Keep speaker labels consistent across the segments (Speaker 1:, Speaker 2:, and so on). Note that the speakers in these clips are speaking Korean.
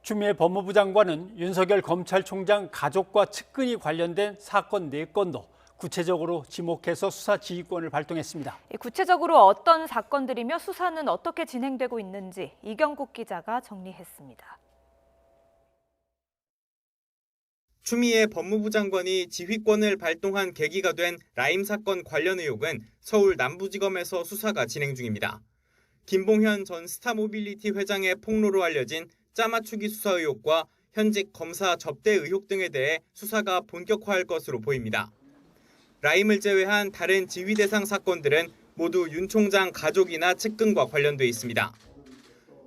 Speaker 1: 추미애 법무부 장관은 윤석열 검찰총장 가족과 측근이 관련된 사건 4건도 구체적으로 지목해서 수사 지휘권을 발동했습니다.
Speaker 2: 구체적으로 어떤 사건들이며 수사는 어떻게 진행되고 있는지 이경국 기자가 정리했습니다.
Speaker 3: 추미애 법무부 장관이 지휘권을 발동한 계기가 된 라임 사건 관련 의혹은 서울 남부지검에서 수사가 진행 중입니다. 김봉현 전 스타모빌리티 회장의 폭로로 알려진 짜맞추기 수사 의혹과 현직 검사 접대 의혹 등에 대해 수사가 본격화할 것으로 보입니다. 라임을 제외한 다른 지휘 대상 사건들은 모두 윤 총장 가족이나 측근과 관련돼 있습니다.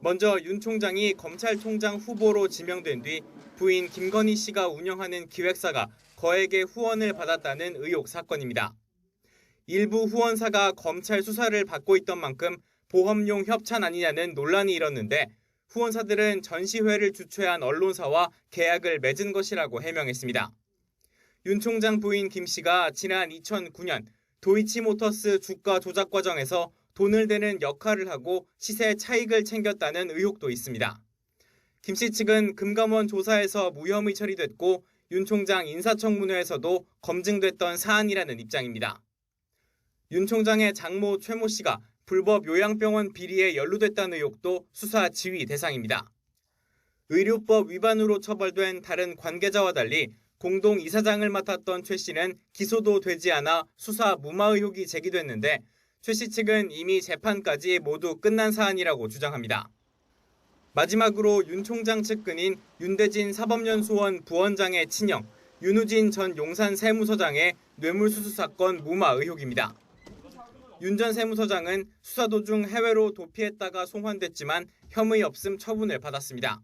Speaker 3: 먼저 윤 총장이 검찰총장 후보로 지명된 뒤 부인 김건희 씨가 운영하는 기획사가 거액의 후원을 받았다는 의혹 사건입니다. 일부 후원사가 검찰 수사를 받고 있던 만큼 보험용 협찬 아니냐는 논란이 일었는데 후원사들은 전시회를 주최한 언론사와 계약을 맺은 것이라고 해명했습니다. 윤 총장 부인 김 씨가 지난 2009년 도이치모터스 주가 조작 과정에서 돈을 대는 역할을 하고 시세 차익을 챙겼다는 의혹도 있습니다. 김 씨 측은 금감원 조사에서 무혐의 처리됐고 윤 총장 인사청문회에서도 검증됐던 사안이라는 입장입니다. 윤 총장의 장모 최모 씨가 불법 요양병원 비리에 연루됐다는 의혹도 수사 지휘 대상입니다. 의료법 위반으로 처벌된 다른 관계자와 달리 공동 이사장을 맡았던 최 씨는 기소도 되지 않아 수사 무마 의혹이 제기됐는데 최 씨 측은 이미 재판까지 모두 끝난 사안이라고 주장합니다. 마지막으로 윤 총장 측근인 윤대진 사법연수원 부원장의 친형 윤우진 전 용산 세무서장의 뇌물수수 사건 무마 의혹입니다. 윤 전 세무서장은 수사 도중 해외로 도피했다가 송환됐지만 혐의 없음 처분을 받았습니다.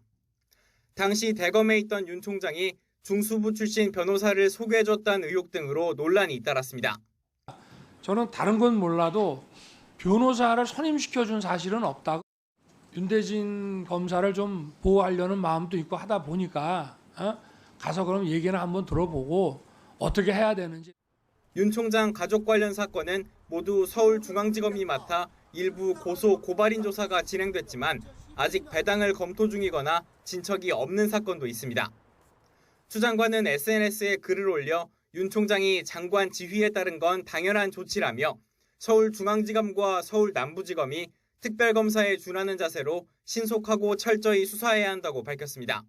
Speaker 3: 당시 대검에 있던 윤 총장이 중수부 출신 변호사를 소개해줬다는 의혹 등으로 논란이 잇따랐습니다.
Speaker 4: 저는 다른 건 몰라도 변호사를 선임시켜준 사실은 없다고. 윤대진 검사를 좀 보호하려는 마음도 있고 하다 보니까 가서 그럼 얘기나 한번 들어보고 어떻게 해야 되는지.
Speaker 3: 윤 총장 가족 관련 사건은 모두 서울중앙지검이 맡아 일부 고소 고발인 조사가 진행됐지만 아직 배당을 검토 중이거나 진척이 없는 사건도 있습니다. 추 장관은 SNS에 글을 올려 윤 총장이 장관 지휘에 따른 건 당연한 조치라며 서울중앙지검과 서울남부지검이 특별검사에 준하는 자세로 신속하고 철저히 수사해야 한다고 밝혔습니다.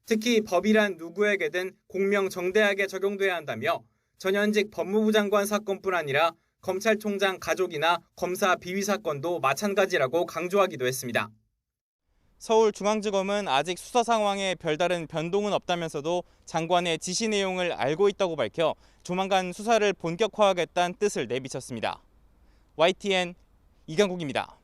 Speaker 3: 특히 법이란 누구에게든 공명정대하게 적용돼야 한다며 전현직 법무부 장관 사건뿐 아니라 검찰총장 가족이나 검사 비위 사건도 마찬가지라고 강조하기도 했습니다. 서울중앙지검은 아직 수사 상황에 별다른 변동은 없다면서도 장관의 지시 내용을 알고 있다고 밝혀 조만간 수사를 본격화하겠다는 뜻을 내비쳤습니다. YTN 이경국입니다.